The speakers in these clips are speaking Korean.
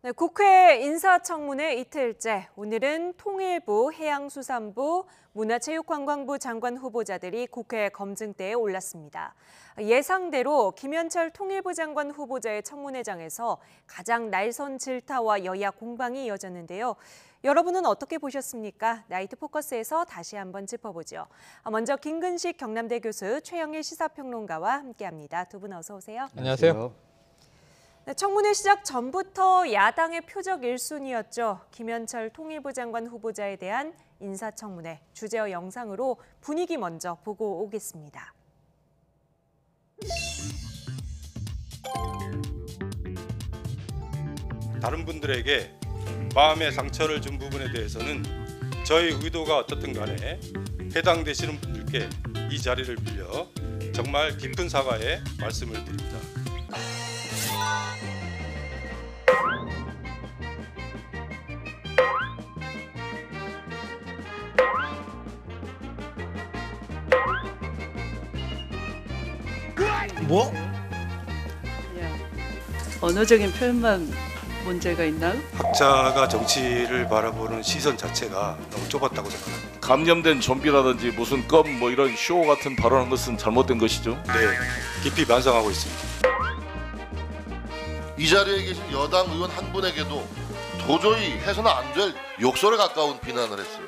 네, 국회 인사청문회 이틀째, 오늘은 통일부, 해양수산부, 문화체육관광부 장관 후보자들이 국회 검증대에 올랐습니다. 예상대로 김현철 통일부 장관 후보자의 청문회장에서 가장 날선 질타와 여야 공방이 이어졌는데요. 여러분은 어떻게 보셨습니까? 나이트 포커스에서 다시 한번 짚어보죠. 먼저 김근식 경남대 교수, 최영일 시사평론가와 함께합니다. 두 분 어서 오세요. 안녕하세요. 네, 청문회 시작 전부터 야당의 표적 1순위였죠. 김현철 통일부 장관 후보자에 대한 인사청문회. 주제와 영상으로 분위기 먼저 보고 오겠습니다. 다른 분들에게 마음의 상처를 준 부분에 대해서는 저희 의도가 어떻든 간에 해당되시는 분들께 이 자리를 빌려 정말 깊은 사과의 말씀을 드립니다. 뭐? 언어적인 표현만 문제가 있나요? 학자가 정치를 바라보는 시선 자체가 너무 좁았다고 생각합니다. 감염된 좀비라든지 무슨 껌 뭐 이런 쇼 같은 발언한 것은 잘못된 것이죠. 네, 깊이 반성하고 있습니다. 이 자리에 계신 여당 의원 한 분에게도 도저히 해서는 안 될 욕설에 가까운 비난을 했어요.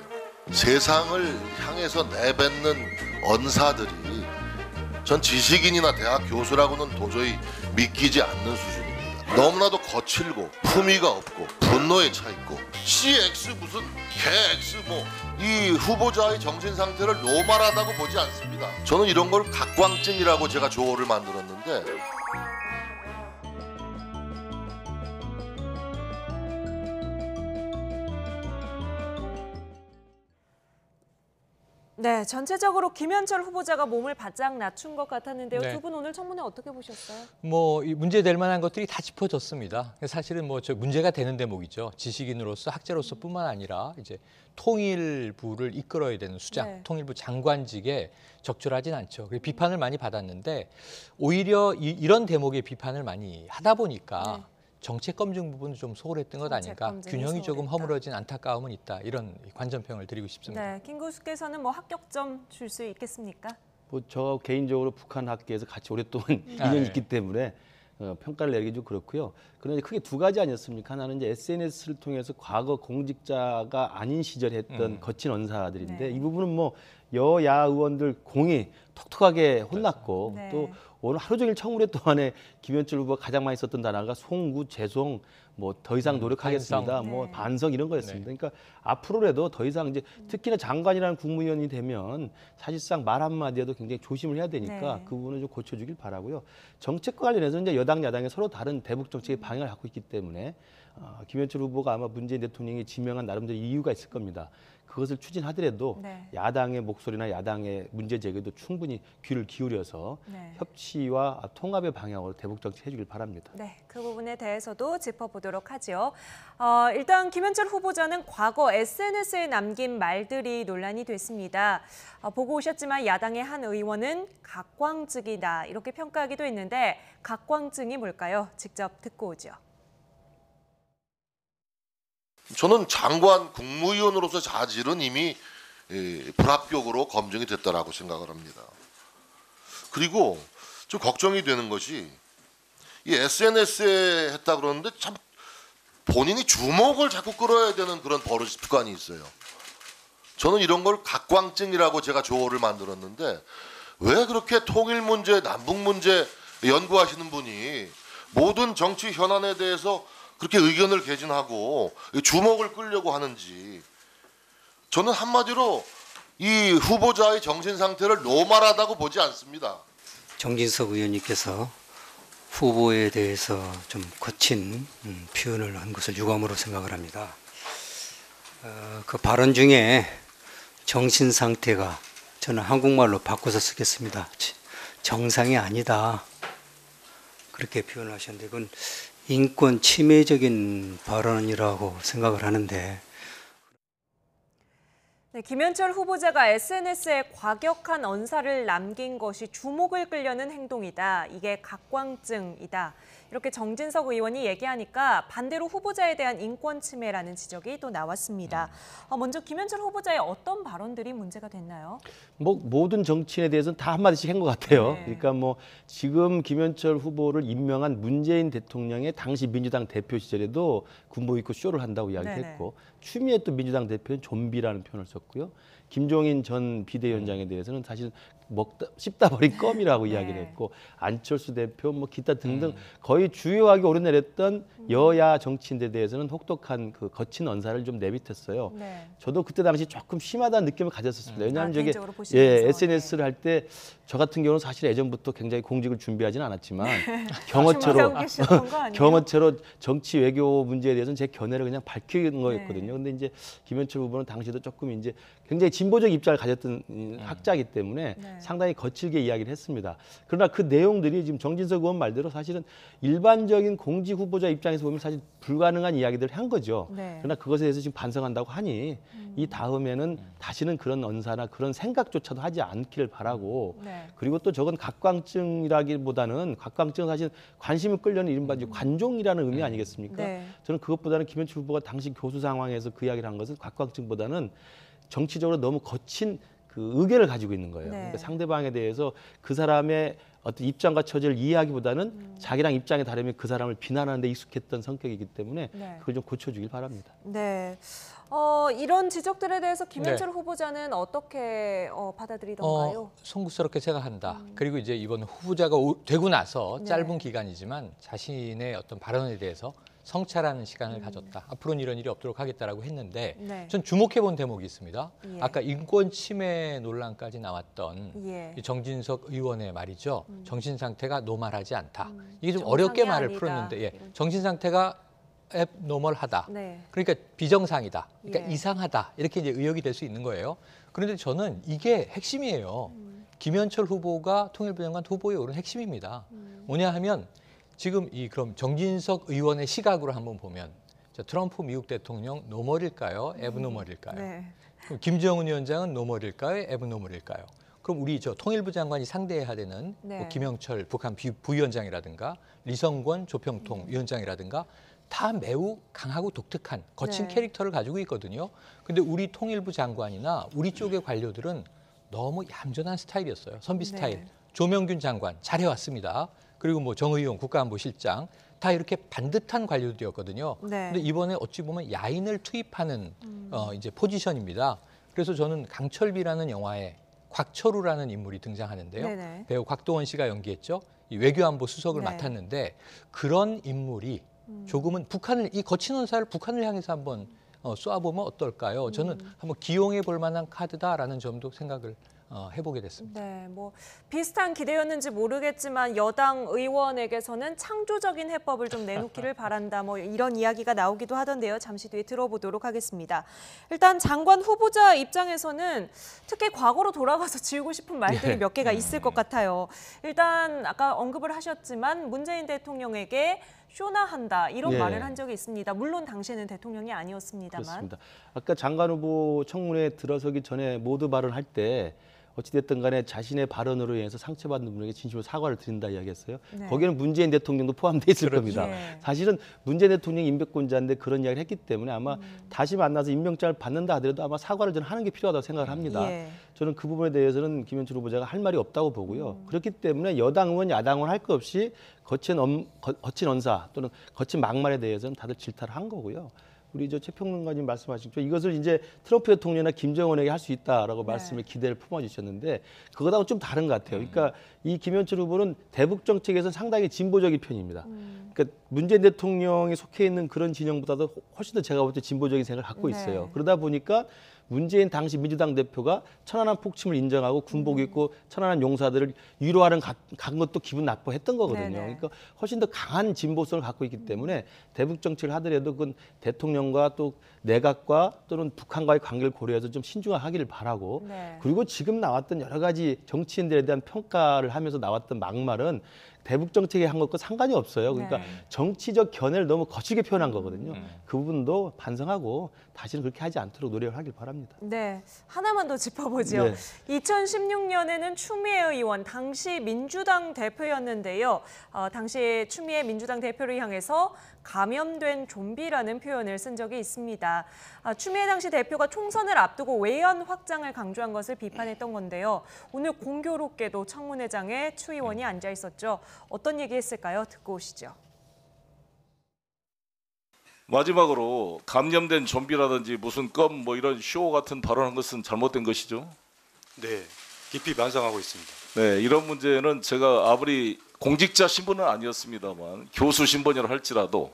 세상을 향해서 내뱉는 언사들이 전 지식인이나 대학 교수라고는 도저히 믿기지 않는 수준입니다. 너무나도 거칠고 품위가 없고 분노에 차 있고 CX 무슨 개X 뭐 이 후보자의 정신 상태를 노말하다고 보지 않습니다. 저는 이런 걸 각광증이라고 제가 조어를 만들었는데 네, 전체적으로 김현철 후보자가 몸을 바짝 낮춘 것 같았는데요. 네. 두 분 오늘 청문회 어떻게 보셨어요? 이 문제될 만한 것들이 다 짚어졌습니다. 사실은 저 문제가 되는 대목이죠. 지식인으로서 학자로서뿐만 아니라 이제 통일부를 이끌어야 되는 수장, 네. 통일부 장관직에 적절하진 않죠. 비판을 많이 받았는데 오히려 이런 대목의 비판을 많이 하다 보니까 네. 정책 검증 부분은 좀 소홀했던 것 아닐까. 균형이 조금 허물어진 안타까움은 있다. 이런 관전평을 드리고 싶습니다. 네, 김 교수께서는 뭐 합격점 줄 수 있겠습니까? 저 개인적으로 북한 학계에서 같이 오랫동안 인연이 있기 때문에 평가를 내리기 좀 그렇고요. 그런데 크게 두 가지 아니었습니까? 하나는 이제 SNS를 통해서 과거 공직자가 아닌 시절에 했던 거친 언사들인데 네. 이 부분은 뭐 여야 의원들 공이 톡톡하게 혼났고 네. 또 오늘 하루 종일 청문회 동안에 김현철 후보가 가장 많이 썼던 단어가 송구, 죄송, 뭐 더 이상 노력하겠습니다, 반성. 뭐 네. 반성 이런 거였습니다. 그러니까 앞으로라도 더 이상 이제 특히나 장관이라는 국무위원이 되면 사실상 말 한마디에도 굉장히 조심을 해야 되니까 네. 그 부분을 좀 고쳐주길 바라고요. 정책과 관련해서 이제 여당 야당이 서로 다른 대북 정책의 방향을 갖고 있기 때문에 김현철 후보가 아마 문재인 대통령이 지명한 나름대로 이유가 있을 겁니다. 그것을 추진하더라도 네. 야당의 목소리나 야당의 문제 제기도 충분히 귀를 기울여서 네. 협치와 통합의 방향으로 대북 정책 해주길 바랍니다. 네, 그 부분에 대해서도 짚어보도록 하죠. 일단 김현철 후보자는 과거 SNS에 남긴 말들이 논란이 됐습니다. 보고 오셨지만 야당의 한 의원은 각광증이다 이렇게 평가하기도 했는데 각광증이 뭘까요? 직접 듣고 오죠. 저는 장관 국무위원으로서 자질은 이미 불합격으로 검증이 됐다라고 생각을 합니다. 그리고 좀 걱정이 되는 것이 이 SNS에 했다 그러는데 참 본인이 주목을 자꾸 끌어야 되는 그런 버릇 습관이 있어요. 저는 이런 걸 각광증이라고 제가 조어를 만들었는데 왜 그렇게 통일 문제, 남북 문제 연구하시는 분이 모든 정치 현안에 대해서 그렇게 의견을 개진하고 주목을 끌려고 하는지 저는 한마디로 이 후보자의 정신 상태를 노말하다고 보지 않습니다. 정진석 의원님께서 후보에 대해서 좀 거친 표현을 한 것을 유감으로 생각을 합니다. 그 발언 중에 정신 상태가 저는 한국말로 바꿔서 쓰겠습니다. 정상이 아니다. 그렇게 표현하셨는데 그건 인권 침해적인 발언이라고 생각을 하는데. 네, 김현철 후보자가 SNS에 과격한 언사를 남긴 것이 주목을 끌려는 행동이다. 이게 각광증이다. 이렇게 정진석 의원이 얘기하니까 반대로 후보자에 대한 인권 침해라는 지적이 또 나왔습니다. 먼저 김현철 후보자의 어떤 발언들이 문제가 됐나요? 뭐 모든 정치인에 대해서는 다 한마디씩 한 것 같아요. 네. 그러니까 뭐 지금 김현철 후보를 임명한 문재인 대통령의 당시 민주당 대표 시절에도 군복 입고 쇼를 한다고 이야기했고 추미애 또 민주당 대표는 좀비라는 표현을 썼고요. 김종인 전 비대위원장에 대해서는 사실 씹다 버린 껌이라고 이야기를 했고 안철수 대표 뭐 기타 등등 거의 주요하게 오르내렸던 여야 정치인들에 대해서는 혹독한 그 거친 언사를 좀 내비쳤어요. 네. 저도 그때 당시 조금 심하다는 느낌을 가졌었습니다. 왜냐하면 저게 개인적으로 보시면서, SNS를 할 때 저 같은 경우는 사실 예전부터 굉장히 공직을 준비하지는 않았지만 조심하고 계셨던 거 아니에요? 경험처럼 정치 외교 문제에 대해서는 제 견해를 그냥 밝힌 거였거든요. 근데 이제 김현철 후보는 당시도 조금 이제 굉장히 진보적 입장을 가졌던 학자이기 때문에 상당히 거칠게 이야기를 했습니다. 그러나 그 내용들이 지금 정진석 의원 말대로 사실은 일반적인 공직 후보자 입장에서 보면 사실 불가능한 이야기들을 한 거죠. 그러나 그것에 대해서 지금 반성한다고 하니 이 다음에는 다시는 그런 언사나 그런 생각조차도 하지 않기를 바라고 그리고 또 저건 각광증이라기보다는 각광증은 사실 관심을 끌려는 이른바 이제 관종이라는 의미 아니겠습니까? 저는 그것보다는 김현철 후보가 당시 교수 상황에서 그 이야기를 한 것은 각광증보다는 정치적으로 너무 거친 그 의견을 가지고 있는 거예요. 그러니까 상대방에 대해서 그 사람의 어떤 입장과 처지를 이해하기보다는 자기랑 입장이 다르면 그 사람을 비난하는 데 익숙했던 성격이기 때문에 그걸 좀 고쳐주길 바랍니다. 네. 이런 지적들에 대해서 김현철 후보자는 어떻게 받아들이던가요? 송구스럽게 생각한다. 그리고 이제 이번 후보자가 되고 나서 짧은 기간이지만 자신의 어떤 발언에 대해서 성찰하는 시간을 가졌다. 앞으로는 이런 일이 없도록 하겠다라고 했는데 전 주목해본 대목이 있습니다. 아까 인권 침해 논란까지 나왔던 이 정진석 의원의 말이죠. 정신 상태가 노멀하지 않다. 이게 좀 어렵게 말을 아니다. 풀었는데 정신 상태가 앱노멀하다. 그러니까 비정상이다. 그러니까 이상하다. 이렇게 이제 의역이 될 수 있는 거예요. 그런데 저는 이게 핵심이에요. 김현철 후보가 통일부 장관 후보에 오른 핵심입니다. 뭐냐 하면 지금 그럼 정진석 의원의 시각으로 한번 보면 트럼프 미국 대통령 노멀일까요? 앱노멀일까요? 그럼 김정은 위원장은 노멀일까요? 앱노멀일까요? 그럼 우리 통일부 장관이 상대해야 되는 뭐 김영철 북한 부위원장이라든가 리성권 조평통 위원장이라든가 다 매우 강하고 독특한 거친 캐릭터를 가지고 있거든요. 근데 우리 통일부 장관이나 우리 쪽의 관료들은 너무 얌전한 스타일이었어요. 선비 스타일. 조명균 장관 잘해왔습니다. 그리고 뭐 정의용 국가안보실장 다 이렇게 반듯한 관료들이었거든요. 근데 이번에 어찌 보면 야인을 투입하는 이제 포지션입니다. 그래서 저는 강철비라는 영화에 곽철우라는 인물이 등장하는데요. 배우 곽도원 씨가 연기했죠. 이 외교안보 수석을 맡았는데 그런 인물이 조금은 이 거친 언사를 북한을 향해서 한번 쏘아보면 어떨까요? 저는 한번 기용해 볼 만한 카드다라는 점도 생각을 해보게 됐습니다. 네, 뭐 비슷한 기대였는지 모르겠지만 여당 의원에게서는 창조적인 해법을 좀 내놓기를 바란다. 뭐 이런 이야기가 나오기도 하던데요. 잠시 뒤에 들어보도록 하겠습니다. 일단 장관 후보자 입장에서는 특히 과거로 돌아가서 지우고 싶은 말들이 몇 개가 있을 것 같아요. 일단 아까 언급을 하셨지만 문재인 대통령에게 쇼나 한다 이런 말을 한 적이 있습니다. 물론 당시에는 대통령이 아니었습니다만. 그렇습니다. 아까 장관 후보 청문회에 들어서기 전에 모두 발언할 때 어찌됐든 간에 자신의 발언으로 인해서 상처받는 분에게 진심으로 사과를 드린다 이야기했어요. 거기에는 문재인 대통령도 포함되어 있을 겁니다. 사실은 문재인 대통령이 임명권자인데 그런 이야기를 했기 때문에 아마 다시 만나서 임명장을 받는다 하더라도 아마 사과를 저는 하는 게 필요하다고 생각을 합니다. 저는 그 부분에 대해서는 김현철 후보자가 할 말이 없다고 보고요. 그렇기 때문에 여당 의원, 야당 의원 할 것 없이 거친 언사 또는 거친 막말에 대해서는 다들 질타를 한 거고요. 우리 최평론가님 말씀하셨죠. 이것을 이제 트럼프 대통령이나 김정은에게 할 수 있다라고 말씀을 기대를 품어주셨는데 그거하고 좀 다른 것 같아요. 그러니까 이 김현철 후보는 대북 정책에서 상당히 진보적인 편입니다. 그러니까 문재인 대통령이 속해 있는 그런 진영보다도 훨씬 더 제가 볼 때 진보적인 생각을 갖고 있어요. 그러다 보니까 문재인 당시 민주당 대표가 천안함 폭침을 인정하고 군복 입고 천안함 용사들을 위로하는 간 것도 기분 나빠했던 거거든요. 그러니까 훨씬 더 강한 진보성을 갖고 있기 때문에 대북 정책을 하더라도 그건 대통령과 또 내각과 또는 북한과의 관계를 고려해서 좀 신중하기를 바라고 그리고 지금 나왔던 여러 가지 정치인들에 대한 평가를 하면서 나왔던 막말은 대북 정책에 한 것과 상관이 없어요. 그러니까 네. 정치적 견해를 너무 거칠게 표현한 거거든요. 그 부분도 반성하고 다시는 그렇게 하지 않도록 노력을 하길 바랍니다. 네, 하나만 더 짚어보죠. 네. 2016년에는 추미애 의원, 당시 민주당 대표였는데요. 당시 추미애 민주당 대표를 향해서 감염된 좀비라는 표현을 쓴 적이 있습니다. 추미애 당시 대표가 총선을 앞두고 외연 확장을 강조한 것을 비판했던 건데요. 오늘 공교롭게도 청문회장에 추 의원이 앉아 있었죠. 어떤 얘기했을까요? 듣고 오시죠. 마지막으로 감염된 좀비라든지 무슨 껌 뭐 이런 쇼 같은 발언한 것은 잘못된 것이죠. 네, 깊이 반성하고 있습니다. 네, 이런 문제는 제가 아무리 공직자 신분은 아니었습니다만 교수 신분이라 할지라도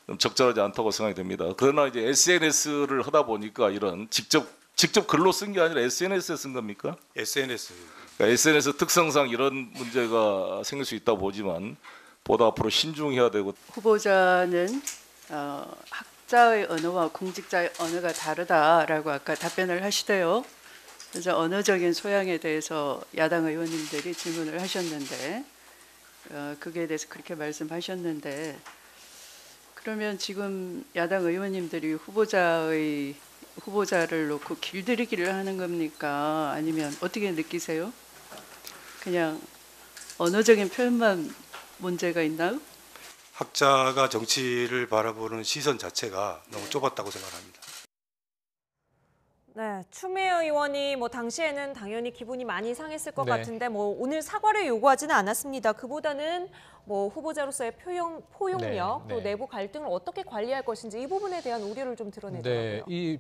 좀 적절하지 않다고 생각이 됩니다. 그러나 이제 SNS를 하다 보니까 이런 직접 글로 쓴 게 아니라 SNS에 쓴 겁니까? SNS. 그러니까 SNS 특성상 이런 문제가 생길 수 있다 보지만 보다 앞으로 신중해야 되고. 후보자는 학자의 언어와 공직자의 언어가 다르다라고 아까 답변을 하시대요. 그래서 언어적인 소양에 대해서 야당 의원님들이 질문을 하셨는데 그게 대해서 그렇게 말씀하셨는데 그러면 지금 야당 의원님들이 후보자를 놓고 길들이기를 하는 겁니까? 아니면 어떻게 느끼세요? 그냥 언어적인 표현만 문제가 있나요? 학자가 정치를 바라보는 시선 자체가 너무 좁았다고 생각합니다. 네, 추미애 의원이 당시에는 당연히 기분이 많이 상했을 것 네. 같은데 오늘 사과를 요구하지는 않았습니다. 그보다는 후보자로서의 포용력 네, 또 네. 내부 갈등을 어떻게 관리할 것인지 이 부분에 대한 우려를 좀 드러내더라고요. 네,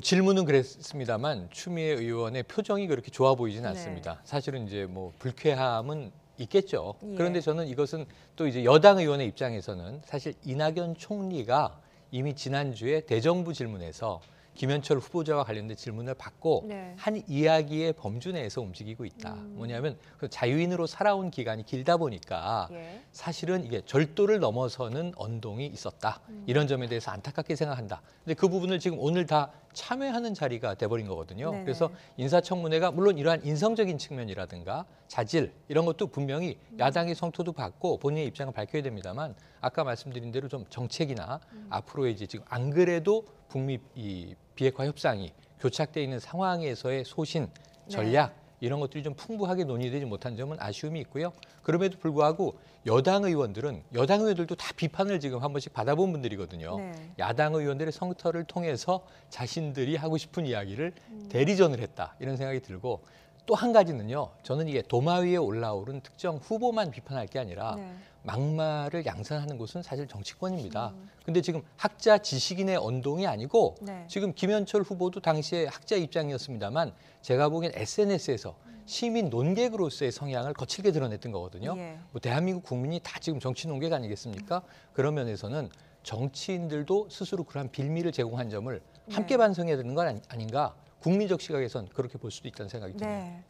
질문은 그랬습니다만 추미애 의원의 표정이 그렇게 좋아 보이지는 네. 않습니다. 사실은 이제 불쾌함은 있겠죠. 예. 그런데 저는 이것은 또 이제 여당 의원의 입장에서는 사실 이낙연 총리가 이미 지난주에 대정부 질문에서 김현철 후보자와 관련된 질문을 받고 네. 한 이야기의 범주 내에서 움직이고 있다. 뭐냐면 그 자유인으로 살아온 기간이 길다 보니까 예. 사실은 이게 절도를 넘어서는 언동이 있었다. 이런 점에 대해서 안타깝게 생각한다. 근데 그 부분을 지금 오늘 다 참여하는 자리가 돼버린 거거든요. 네네. 그래서 인사청문회가 물론 이러한 인성적인 측면이라든가 자질 이런 것도 분명히 야당의 성토도 받고 본인의 입장을 밝혀야 됩니다만 아까 말씀드린 대로 좀 정책이나 앞으로 이제 지금 안 그래도 북미 이 비핵화 협상이 교착돼 있는 상황에서의 소신, 전략 이런 것들이 좀 풍부하게 논의되지 못한 점은 아쉬움이 있고요. 그럼에도 불구하고 여당 의원들도 다 비판을 지금 한 번씩 받아본 분들이거든요. 네. 야당 의원들의 성터를 통해서 자신들이 하고 싶은 이야기를 대리전을 했다 이런 생각이 들고 또 한 가지는요. 저는 이게 도마 위에 올라오른 특정 후보만 비판할 게 아니라 네. 막말을 양산하는 곳은 사실 정치권입니다. 근데 지금 학자 지식인의 언동이 아니고 네. 지금 김현철 후보도 당시에 학자 입장이었습니다만 제가 보기엔 SNS에서 시민 논객으로서의 성향을 거칠게 드러냈던 거거든요. 예. 대한민국 국민이 다 지금 정치 논객 아니겠습니까? 그런 면에서는 정치인들도 스스로 그러한 빌미를 제공한 점을 함께 반성해야 되는 건 아닌가? 국민적 시각에선 그렇게 볼 수도 있다는 생각이 듭니다. 네.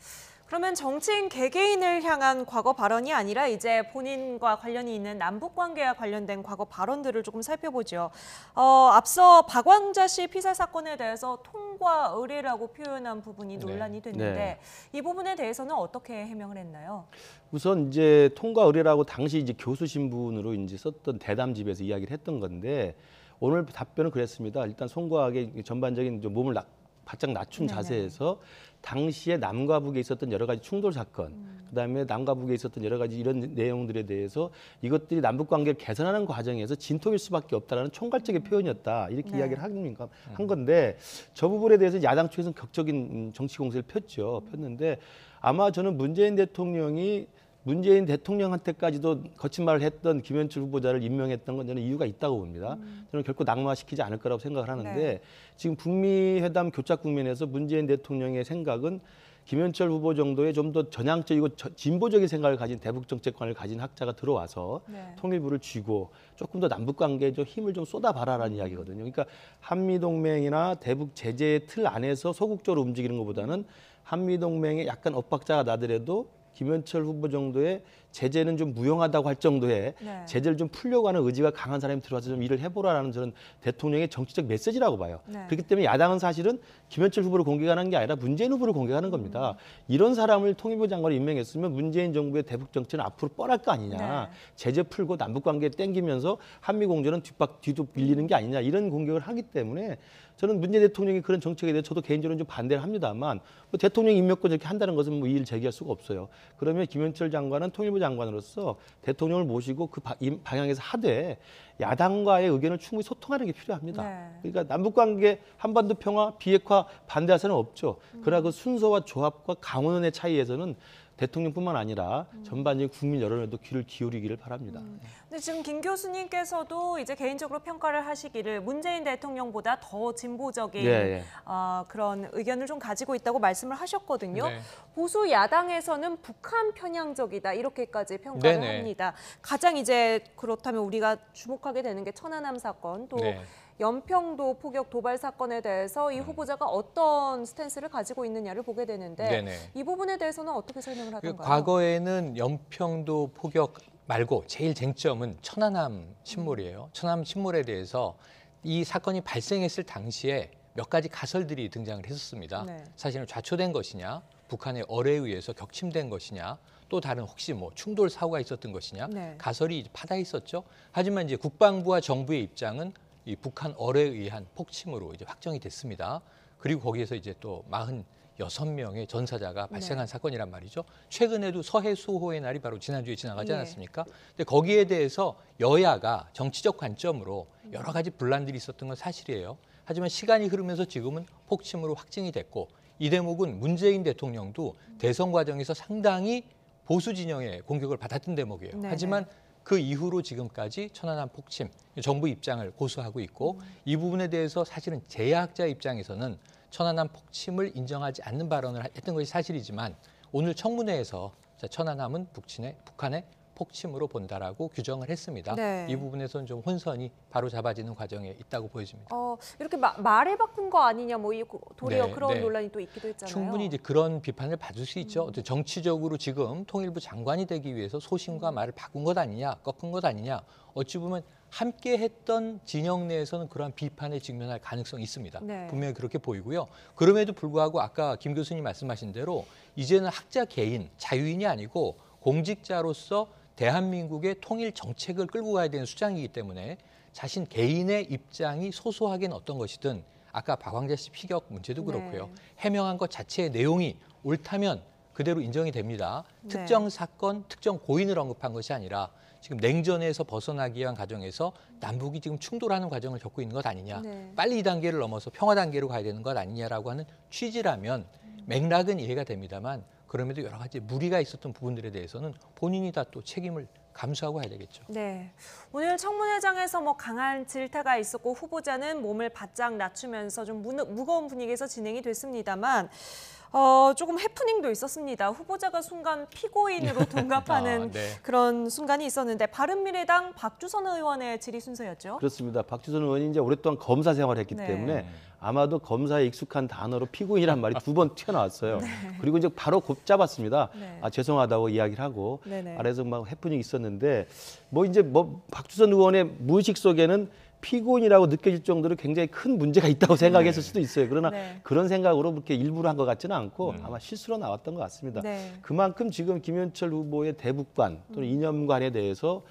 그러면 정치인 개개인을 향한 과거 발언이 아니라 이제 본인과 관련이 있는 남북 관계와 관련된 과거 발언들을 조금 살펴보죠. 앞서 박왕자 씨 피살 사건에 대해서 통과 의례라고 표현한 부분이 논란이 됐는데 네. 이 부분에 대해서는 어떻게 해명을 했나요? 우선 이제 통과 의례라고 당시 이제 교수 신분으로 이제 썼던 대담집에서 이야기를 했던 건데 오늘 답변은 그랬습니다. 일단 송구하게 전반적인 좀 몸을 바짝 낮춘 네네. 자세에서 당시에 남과 북에 있었던 여러 가지 충돌 사건, 그다음에 남과 북에 있었던 여러 가지 이런 내용들에 대해서 이것들이 남북 관계를 개선하는 과정에서 진통일 수밖에 없다라는 총괄적인 표현이었다 이렇게 네. 이야기를 한 건데 저 부분에 대해서 야당 쪽에서는 격적인 정치 공세를 폈는데 아마 저는 문재인 대통령한테까지도 거친 말을 했던 김현철 후보자를 임명했던 건 저는 이유가 있다고 봅니다. 저는 결코 낙마시키지 않을 거라고 생각을 하는데 네. 지금 북미 회담 교착 국면에서 문재인 대통령의 생각은 김현철 후보 정도의 좀 더 전향적이고 진보적인 생각을 가진 대북 정책관을 가진 학자가 들어와서 네. 통일부를 쥐고 조금 더 남북 관계에 좀 힘을 좀 쏟아봐라라는 이야기거든요. 그러니까 한미 동맹이나 대북 제재의 틀 안에서 소극적으로 움직이는 것보다는 한미 동맹에 약간 엇박자가 나더라도 김현철 후보 정도의 제재는 좀 무용하다고 할 정도의 네. 제재를 좀 풀려고 하는 의지가 강한 사람이 들어와서 좀 일을 해보라라는 저는 대통령의 정치적 메시지라고 봐요. 네. 그렇기 때문에 야당은 사실은 김현철 후보를 공격하는 게 아니라 문재인 후보를 공격하는 겁니다. 이런 사람을 통일부 장관을 임명했으면 문재인 정부의 대북 정책은 앞으로 뻔할 거 아니냐. 네. 제재 풀고 남북관계 땡기면서 한미 공조는 뒤도 밀리는 게 아니냐. 이런 공격을 하기 때문에 저는 문재인 대통령이 그런 정책에 대해 저도 개인적으로 좀 반대를 합니다만 뭐 대통령 임명권 이렇게 한다는 것은 뭐 이의를 제기할 수가 없어요. 그러면 김현철 장관은 통일부 장관으로서 대통령을 모시고 그 방향에서 하되 야당과의 의견을 충분히 소통하는 게 필요합니다. 네. 그러니까 남북관계 한반도 평화 비핵화 반대할 사람은 없죠. 그러나 그 순서와 조합과 강원의 차이에서는 대통령뿐만 아니라 전반적인 국민 여론에도 귀를 기울이기를 바랍니다. 근데 지금 김 교수님께서도 이제 개인적으로 평가를 하시기를 문재인 대통령보다 더 진보적인 그런 의견을 좀 가지고 있다고 말씀을 하셨거든요. 네. 보수 야당에서는 북한 편향적이다 이렇게까지 평가를 네네. 합니다. 가장 이제 그렇다면 우리가 주목하게 되는 게 천안함 사건 또 네. 연평도 포격 도발 사건에 대해서 이 후보자가 어떤 스탠스를 가지고 있느냐를 보게 되는데 네네. 이 부분에 대해서는 어떻게 설명을 하던가요? 과거에는 연평도 포격 말고 제일 쟁점은 천안함 침몰이에요. 천안함 침몰에 대해서 이 사건이 발생했을 당시에 몇 가지 가설들이 등장을 했었습니다. 네. 사실은 좌초된 것이냐, 북한의 어뢰에 의해서 격침된 것이냐, 또 다른 혹시 뭐 충돌 사고가 있었던 것이냐, 네. 가설이 파다 있었죠. 하지만 이제 국방부와 정부의 입장은 이 북한 어뢰에 의한 폭침으로 이제 확정이 됐습니다. 그리고 거기에서 이제 또 46명의 전사자가 발생한 사건이란 말이죠. 최근에도 서해 수호의 날이 바로 지난주에 지나가지 않았습니까? 근데 거기에 대해서 여야가 정치적 관점으로 여러 가지 분란들이 있었던 건 사실이에요. 하지만 시간이 흐르면서 지금은 폭침으로 확정이 됐고 이 대목은 문재인 대통령도 대선 과정에서 상당히 보수 진영의 공격을 받았던 대목이에요. 네네. 하지만 그 이후로 지금까지 천안함 폭침, 정부 입장을 고수하고 있고 이 부분에 대해서 사실은 제야학자 입장에서는 천안함 폭침을 인정하지 않는 발언을 했던 것이 사실이지만 오늘 청문회에서 천안함은 북한의 폭침으로 본다라고 규정을 했습니다. 네. 이 부분에서는 좀 혼선이 바로 잡아지는 과정에 있다고 보여집니다. 이렇게 말을 바꾼 거 아니냐, 뭐 도리어 네, 그런 네. 논란이 또 있기도 했잖아요. 충분히 이제 그런 비판을 받을 수 있죠. 어떤 정치적으로 지금 통일부 장관이 되기 위해서 소신과 말을 바꾼 것 아니냐, 꺾은 것 아니냐. 어찌 보면 함께 했던 진영 내에서는 그러한 비판에 직면할 가능성이 있습니다. 네. 분명히 그렇게 보이고요. 그럼에도 불구하고 아까 김 교수님 말씀하신 대로 이제는 학자 개인, 자유인이 아니고 공직자로서 대한민국의 통일 정책을 끌고 가야 되는 수장이기 때문에 자신 개인의 입장이 소소하긴 어떤 것이든 아까 박광자 씨 피격 문제도 그렇고요. 해명한 것 자체의 내용이 옳다면 그대로 인정이 됩니다. 특정 사건, 특정 고인을 언급한 것이 아니라 지금 냉전에서 벗어나기 위한 과정에서 남북이 지금 충돌하는 과정을 겪고 있는 것 아니냐. 빨리 이 단계를 넘어서 평화 단계로 가야 되는 것 아니냐라고 하는 취지라면 맥락은 이해가 됩니다만 그럼에도 여러 가지 무리가 있었던 부분들에 대해서는 본인이 다 또 책임을 감수하고 해야 되겠죠. 네, 오늘 청문회장에서 뭐 강한 질타가 있었고 후보자는 몸을 바짝 낮추면서 좀 무거운 분위기에서 진행이 됐습니다만 조금 해프닝도 있었습니다. 후보자가 순간 피고인으로 동갑하는 그런 순간이 있었는데 바른미래당 박주선 의원의 질의 순서였죠. 그렇습니다. 박주선 의원이 이제 오랫동안 검사 생활을 했기 때문에 아마도 검사에 익숙한 단어로 피고인이란 말이 2번 튀어나왔어요. 그리고 이제 바로 곱 잡았습니다. 죄송하다고 이야기를 하고 아래에서 막 해프닝이 있었는데 박주선 의원의 무의식 속에는 피고인이라고 느껴질 정도로 굉장히 큰 문제가 있다고 생각했을 수도 있어요. 그러나 그런 생각으로 그렇게 일부러 한 것 같지는 않고 아마 실수로 나왔던 것 같습니다. 그만큼 지금 김현철 후보의 대북관 또는 이념관에 대해서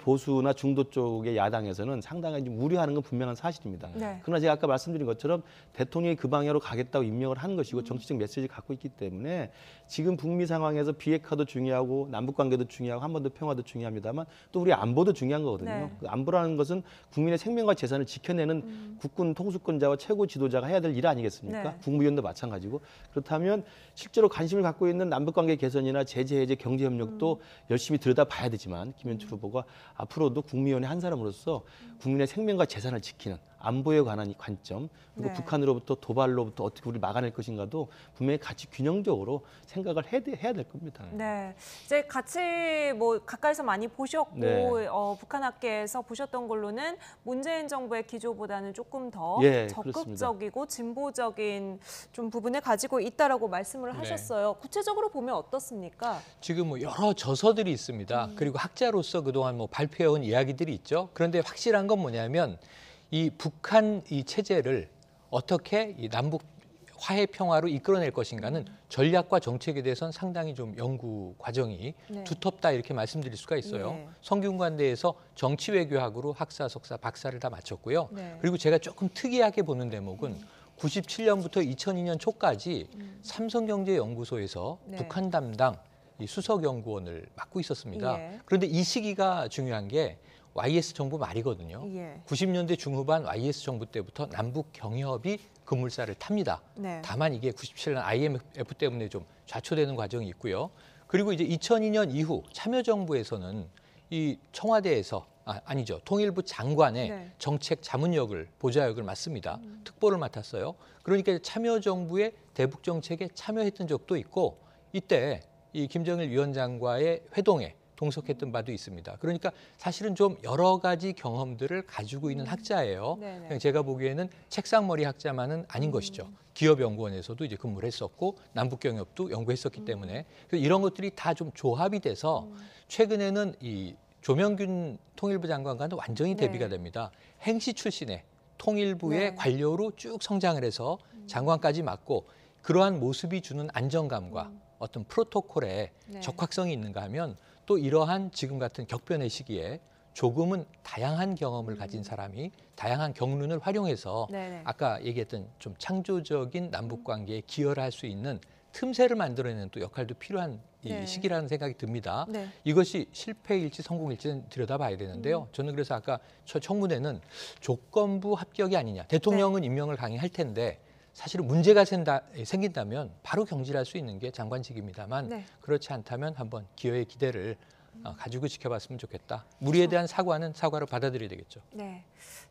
보수나 중도 쪽의 야당에서는 상당히 좀 우려하는 건 분명한 사실입니다. 그러나 제가 아까 말씀드린 것처럼 대통령이 그 방향으로 가겠다고 임명을 한 것이고 정치적 메시지를 갖고 있기 때문에 지금 북미 상황에서 비핵화도 중요하고 남북관계도 중요하고 한반도 평화도 중요합니다만 또 우리 안보도 중요한 거거든요. 그 안보라는 것은 국민의 생명과 재산을 지켜내는 국군 통수권자와 최고 지도자가 해야 될 일 아니겠습니까? 국무위원도 마찬가지고 그렇다면 실제로 관심을 갖고 있는 남북관계 개선이나 제재 해제 경제협력도 열심히 들여다봐야 되지만 김현철 후보가 앞으로도 국무위원회 한 사람으로서 국민의 생명과 재산을 지키는 안보에 관한 이 관점, 그리고 네. 북한으로부터 도발로부터 어떻게 우리를 막아낼 것인가도 분명히 같이 균형적으로 생각을 해야 될 겁니다. 네, 이제 같이 뭐 가까이서 많이 보셨고 네. 북한 학계에서 보셨던 걸로는 문재인 정부의 기조보다는 조금 더 예, 적극적이고 진보적인 좀 부분을 가지고 있다라고 말씀을 하셨어요. 구체적으로 보면 어떻습니까? 지금 뭐 여러 저서들이 있습니다. 그리고 학자로서 그동안 뭐 발표해온 이야기들이 있죠. 그런데 확실한 건 뭐냐면 이 북한 이 체제를 어떻게 이 남북 화해 평화로 이끌어낼 것인가는 전략과 정책에 대해서는 상당히 좀 연구 과정이 네. 두텁다 이렇게 말씀드릴 수가 있어요. 예. 성균관대에서 정치외교학으로 학사, 석사, 박사를 다 마쳤고요. 네. 그리고 제가 조금 특이하게 보는 대목은 97년부터 2002년 초까지 삼성경제연구소에서 네. 북한 담당 이 수석연구원을 맡고 있었습니다. 예. 그런데 이 시기가 중요한 게 YS 정부 말이거든요. 예. 90년대 중후반 YS 정부 때부터 남북 경협이 급물살을 탑니다. 네. 다만 이게 97년 IMF 때문에 좀 좌초되는 과정이 있고요. 그리고 이제 2002년 이후 참여정부에서는 이 청와대에서 아니죠. 통일부 장관의 네. 정책 자문역을 보좌역을 맡습니다. 특보를 맡았어요. 그러니까 참여정부의 대북 정책에 참여했던 적도 있고 이때 이 김정일 위원장과의 회동에 동석했던 바도 있습니다. 그러니까 사실은 좀 여러 가지 경험들을 가지고 있는 학자예요. 네네. 그냥 제가 보기에는 책상머리 학자만은 아닌 것이죠. 기업연구원에서도 이제 근무를 했었고 남북경협도 연구했었기 때문에 그래서 이런 것들이 다 좀 조합이 돼서 최근에는 이 조명균 통일부 장관과는 완전히 네. 대비가 됩니다. 행시 출신의 통일부의 네. 관료로 쭉 성장을 해서 장관까지 맡고 그러한 모습이 주는 안정감과 어떤 프로토콜에 네. 적확성이 있는가 하면 또 이러한 지금 같은 격변의 시기에 조금은 다양한 경험을 가진 사람이 다양한 경륜을 활용해서 네네. 아까 얘기했던 좀 창조적인 남북관계에 기여를 할 수 있는 틈새를 만들어내는 또 역할도 필요한 이 네. 시기라는 생각이 듭니다. 네. 이것이 실패일지 성공일지는 들여다봐야 되는데요. 저는 그래서 아까 청문회는 조건부 합격이 아니냐. 대통령은 임명을 강행할 텐데 사실은 문제가 생긴다면 바로 경질할 수 있는 게 장관직입니다만 네. 그렇지 않다면 한번 기여의 기대를 가지고 지켜봤으면 좋겠다. 무리에 대한 사과는 사과로 받아들여야 되겠죠. 네.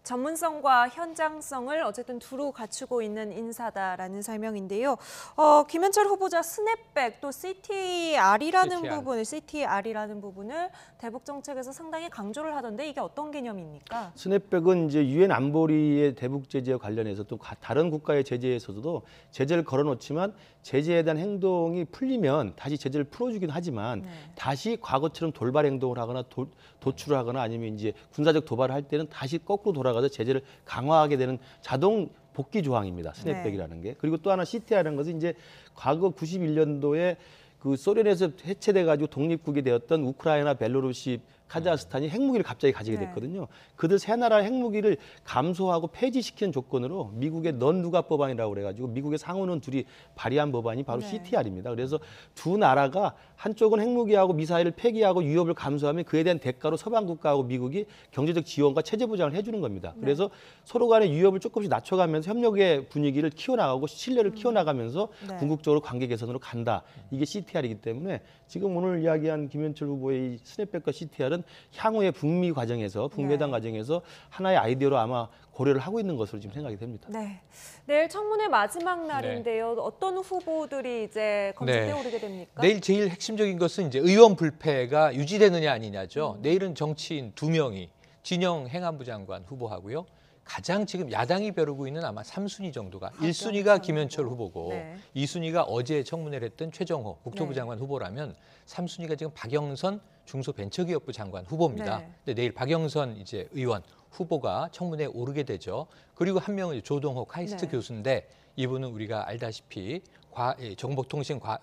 전문성과 현장성을 어쨌든 두루 갖추고 있는 인사다라는 설명인데요. 김현철 후보자 스냅백 또 CTR이라는 부분을 대북 정책에서 상당히 강조를 하던데 이게 어떤 개념입니까? 스냅백은 이제 유엔 안보리의 대북 제재와 관련해서 또 다른 국가의 제재에서도 제재를 걸어놓지만 제재에 대한 행동이 풀리면 다시 제재를 풀어주긴 하지만 네. 다시 과거처럼 돌발 행동을 하거나 도출을 하거나 아니면 이제 군사적 도발을 할 때는 다시 거꾸로 돌아가서 제재를 강화하게 되는 자동 복귀 조항입니다. 스냅백이라는 게. 그리고 또 하나 CTR이라는 것은 이제 과거 91년도에 그 소련에서 해체돼 가지고 독립국이 되었던 우크라이나, 벨로루시, 카자흐스탄이 핵무기를 갑자기 가지게 됐거든요. 그들 세 나라의 핵무기를 감소하고 폐지시키는 조건으로 미국의 넌 누가 법안이라고 그래가지고 미국의 상원은 둘이 발의한 법안이 바로 CTR입니다. 그래서 두 나라가 한쪽은 핵무기하고 미사일을 폐기하고 위협을 감소하면 그에 대한 대가로 서방 국가하고 미국이 경제적 지원과 체제 보장을 해주는 겁니다. 그래서 서로 간의 위협을 조금씩 낮춰가면서 협력의 분위기를 키워나가고 신뢰를 키워나가면서 궁극적으로 관계 개선으로 간다. 이게 CTR이기 때문에 지금 오늘 이야기한 김현철 후보의 이 스냅백과 CTR은 향후의 북미 과정에서 북미회담 과정에서 하나의 아이디어로 아마 고려를 하고 있는 것으로 지금 생각이 됩니다. 네. 내일 청문회 마지막 날인데요. 어떤 후보들이 이제 검증대에 오르게 됩니까? 내일 제일 핵심적인 것은 이제 의원 불패가 유지되느냐 아니냐죠. 내일은 정치인 2명이 진영 행안부 장관 후보하고요. 가장 지금 야당이 벼르고 있는 아마 3순위 정도가 1순위가 김현철 후보고 2순위가 어제 청문회를 했던 최정호 국토부 장관 후보라면 3순위가 지금 박영선 중소벤처기업부 장관 후보입니다. 근데 내일 박영선 이제 의원 후보가 청문회에 오르게 되죠. 그리고 한 명은 조동호 카이스트 교수인데 이분은 우리가 알다시피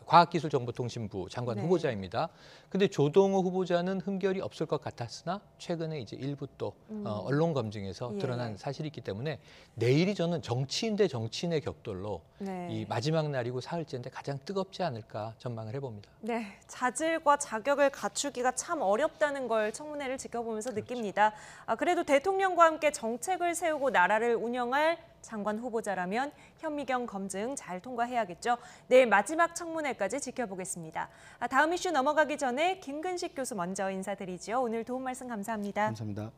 과학기술정보통신부 장관 후보자입니다. 근데 조동호 후보자는 흠결이 없을 것 같았으나 최근에 이제 일부 또 언론 검증에서 드러난 사실이 있기 때문에 내일이 저는 정치인 대 정치인의 격돌로 이 마지막 날이고 사흘째인데 가장 뜨겁지 않을까 전망을 해봅니다. 네, 자질과 자격을 갖추기가 참 어렵다는 걸 청문회를 지켜보면서 느낍니다. 그래도 대통령과 함께 정책을 세우고 나라를 운영할 장관 후보자라면 현미경 검증 잘 통과해야겠죠. 내일 마지막 청문회까지 지켜보겠습니다. 다음 이슈 넘어가기 전에 김근식 교수 먼저 인사드리죠. 오늘 도움 말씀 감사합니다. 감사합니다.